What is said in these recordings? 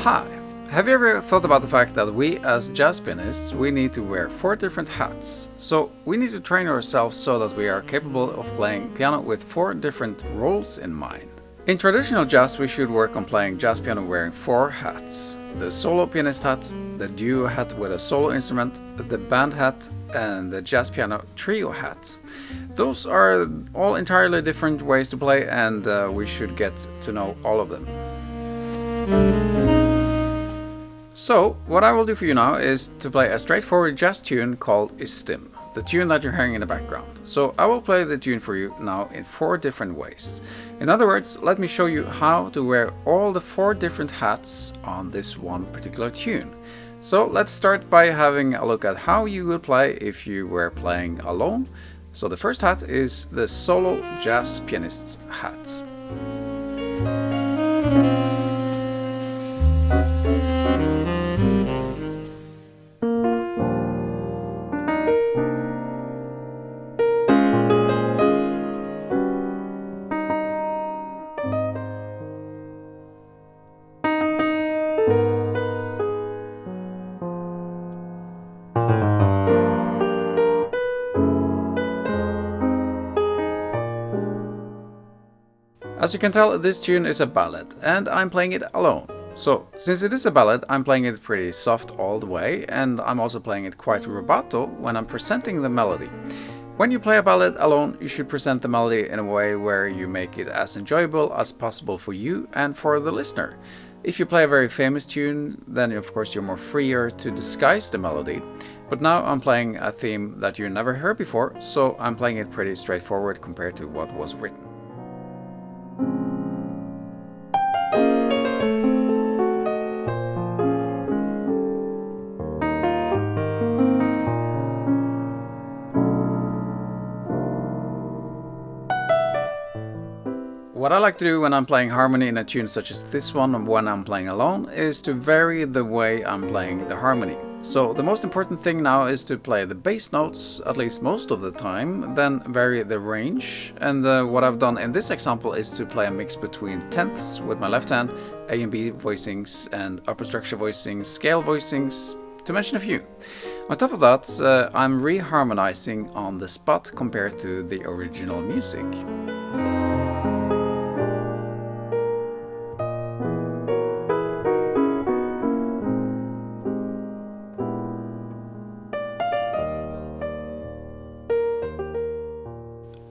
Hi! Have you ever thought about the fact that we as jazz pianists, we need to wear 4 different hats? So we need to train ourselves so that we are capable of playing piano with 4 different roles in mind. In traditional jazz, we should work on playing jazz piano wearing 4 hats. The solo pianist hat, the duo hat with a solo instrument, the band hat, and the jazz piano trio hat. Those are all entirely different ways to play, and we should get to know all of them. So, what I will do for you now is to play a straightforward jazz tune called YSTIM, the tune that you're hearing in the background. So I will play the tune for you now in 4 different ways. In other words, let me show you how to wear all the 4 different hats on this one particular tune. So let's start by having a look at how you would play if you were playing alone. So the first hat is the solo jazz pianist's hat. As you can tell, this tune is a ballad, and I'm playing it alone. So, since it is a ballad, I'm playing it pretty soft all the way, and I'm also playing it quite rubato when I'm presenting the melody. When you play a ballad alone, you should present the melody in a way where you make it as enjoyable as possible for you and for the listener. If you play a very famous tune, then of course you're more freer to disguise the melody. But now I'm playing a theme that you never heard before, so I'm playing it pretty straightforward compared to what was written. What I like to do when I'm playing harmony in a tune such as this one and when I'm playing alone is to vary the way I'm playing the harmony. So the most important thing now is to play the bass notes at least most of the time, then vary the range. And what I've done in this example is to play a mix between tenths with my left hand, A and B voicings and upper structure voicings, scale voicings, to mention a few. On top of that, I'm reharmonizing on the spot compared to the original music.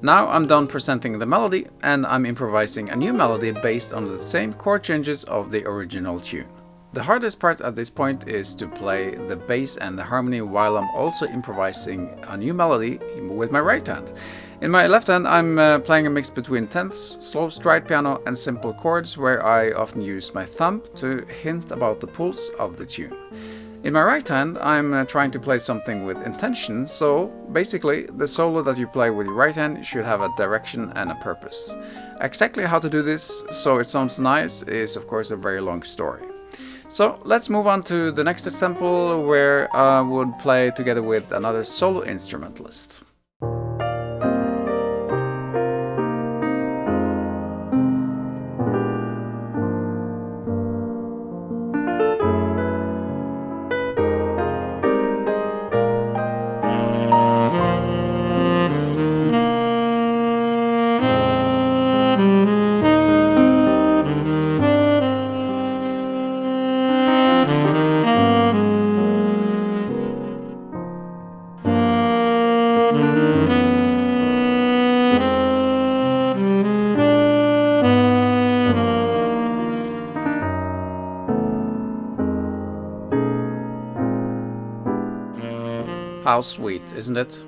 Now I'm done presenting the melody, and I'm improvising a new melody based on the same chord changes of the original tune. The hardest part at this point is to play the bass and the harmony while I'm also improvising a new melody with my right hand. In my left hand I'm playing a mix between tenths, slow stride piano and simple chords where I often use my thumb to hint about the pulse of the tune. In my right hand, I'm trying to play something with intention, so basically the solo that you play with your right hand should have a direction and a purpose. Exactly how to do this so it sounds nice is of course a very long story. So let's move on to the next example where I would play together with another solo instrumentalist. How sweet, isn't it?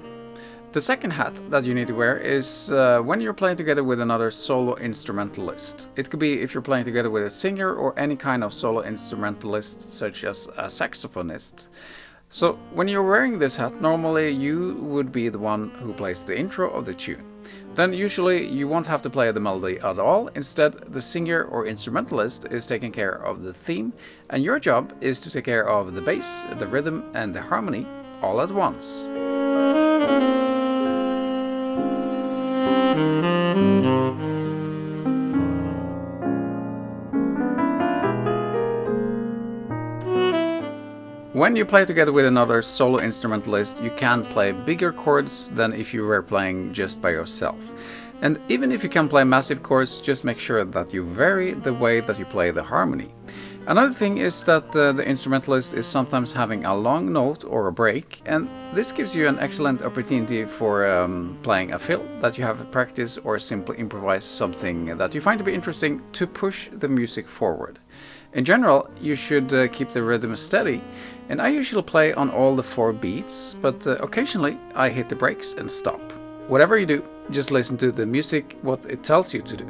The second hat that you need to wear is when you're playing together with another solo instrumentalist. It could be if you're playing together with a singer or any kind of solo instrumentalist such as a saxophonist. So when you're wearing this hat, normally you would be the one who plays the intro of the tune. Then usually you won't have to play the melody at all. Instead, the singer or instrumentalist is taking care of the theme, and your job is to take care of the bass, the rhythm and the harmony all at once. When you play together with another solo instrumentalist, you can play bigger chords than if you were playing just by yourself. And even if you can play massive chords, just make sure that you vary the way that you play the harmony. Another thing is that the instrumentalist is sometimes having a long note or a break, and this gives you an excellent opportunity for playing a fill that you have practiced, or simply improvise something that you find to be interesting to push the music forward. In general, you should keep the rhythm steady, and I usually play on all the 4 beats, but occasionally I hit the brakes and stop. Whatever you do, just listen to the music, what it tells you to do.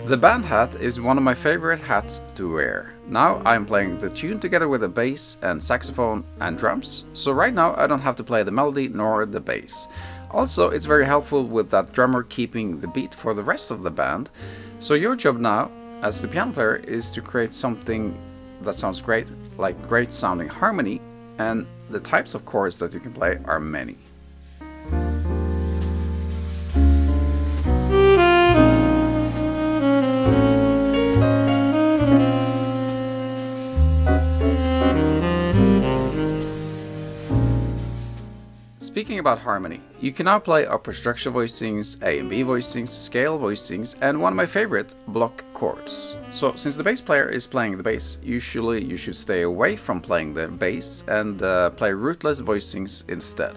The band hat is one of my favorite hats to wear. Now I'm playing the tune together with the bass and saxophone and drums, so right now I don't have to play the melody nor the bass. Also, it's very helpful with that drummer keeping the beat for the rest of the band. So your job now, as the piano player, is to create something that sounds great, like great sounding harmony, and the types of chords that you can play are many. Speaking about harmony, you can now play upper structure voicings, A and B voicings, scale voicings, and one of my favorite, block chords. So since the bass player is playing the bass, usually you should stay away from playing the bass and play rootless voicings instead.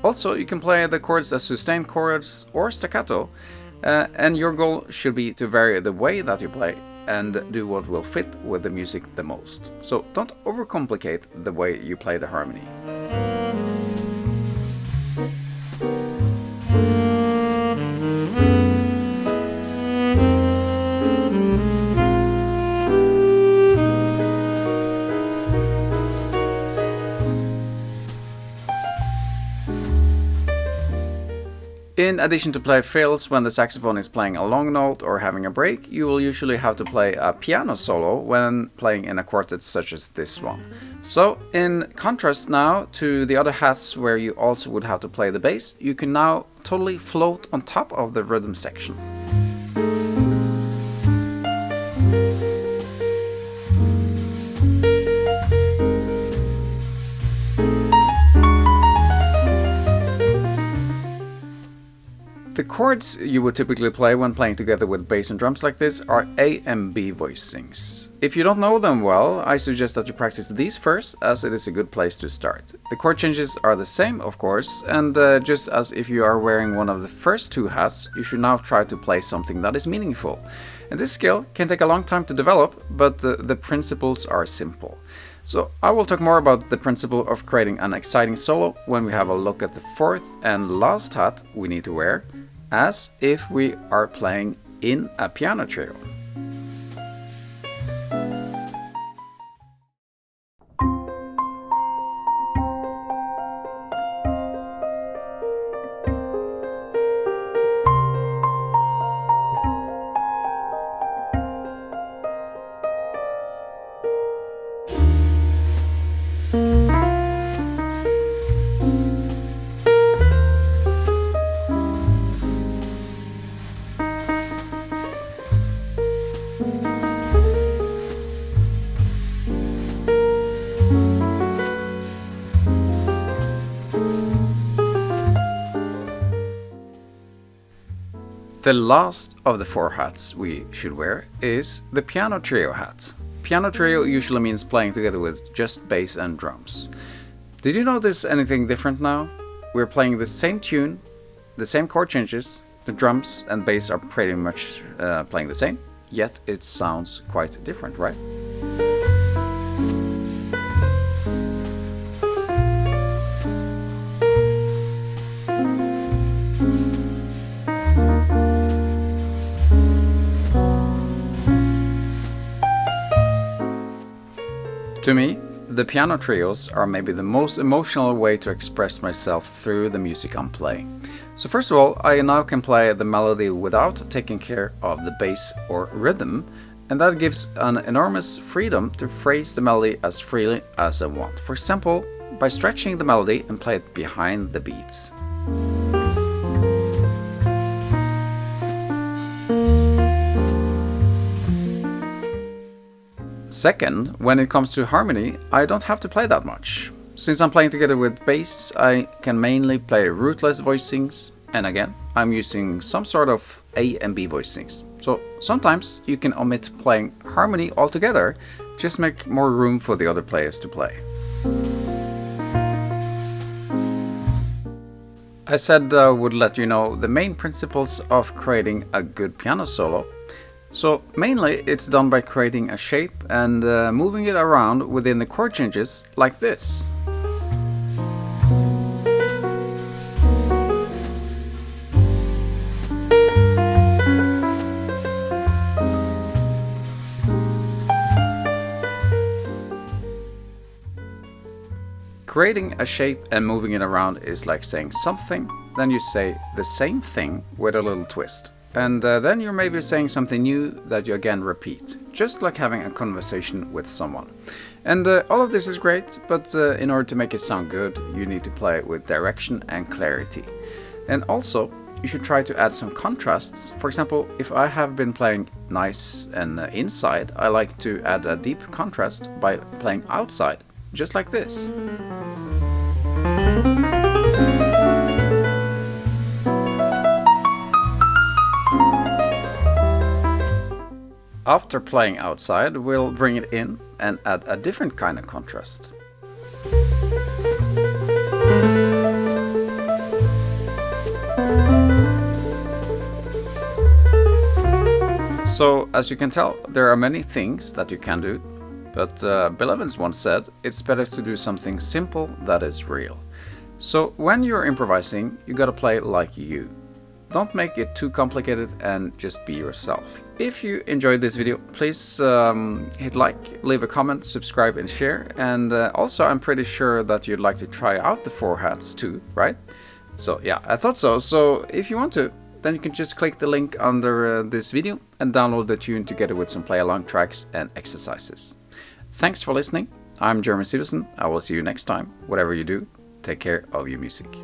Also, you can play the chords as sustained chords or staccato, and your goal should be to vary the way that you play and do what will fit with the music the most. So don't overcomplicate the way you play the harmony. In addition to play fills when the saxophone is playing a long note or having a break, you will usually have to play a piano solo when playing in a quartet such as this one. So, in contrast now to the other hats where you also would have to play the bass, you can now totally float on top of the rhythm section. The chords you would typically play when playing together with bass and drums like this are A and B voicings. If you don't know them well, I suggest that you practice these first, as it is a good place to start. The chord changes are the same, of course, and just as if you are wearing one of the first 2 hats, you should now try to play something that is meaningful. And this skill can take a long time to develop, but the principles are simple. So I will talk more about the principle of creating an exciting solo when we have a look at the 4th and last hat we need to wear, as if we are playing in a piano trio. The last of the 4 hats we should wear is the piano trio hat. Piano trio usually means playing together with just bass and drums. Did you notice anything different now? We're playing the same tune, the same chord changes, the drums and bass are pretty much playing the same, yet it sounds quite different, right? To me, The piano trios are maybe the most emotional way to express myself through the music I'm playing. So first of all, I now can play the melody without taking care of the bass or rhythm, and that gives an enormous freedom to phrase the melody as freely as I want. For example, by stretching the melody and play it behind the beats. Second, when it comes to harmony, I don't have to play that much. Since I'm playing together with bass, I can mainly play rootless voicings, and again, I'm using some sort of A and B voicings. So sometimes you can omit playing harmony altogether, just make more room for the other players to play. I said I would let you know the main principles of creating a good piano solo. So mainly it's done by creating a shape and moving it around within the chord changes like this. Creating a shape and moving it around is like saying something, then you say the same thing with a little twist. And then you're maybe saying something new that you again repeat, just like having a conversation with someone. And all of this is great, but in order to make it sound good, you need to play it with direction and clarity. And also, you should try to add some contrasts. For example, if I have been playing nice and inside, I like to add a deep contrast by playing outside, just like this. After playing outside, we'll bring it in and add a different kind of contrast. So, as you can tell, there are many things that you can do, but Bill Evans once said, it's better to do something simple that is real. So, when you're improvising, you gotta play like you. Don't make it too complicated and just be yourself. If you enjoyed this video, please hit like, leave a comment, subscribe and share. And also I'm pretty sure that you'd like to try out the 4 hats too, right? So yeah, I thought so. So if you want to, then you can just click the link under this video and download the tune together with some play-along tracks and exercises. Thanks for listening. I'm Jeremy Stevenson. I will see you next time. Whatever you do, take care of your music.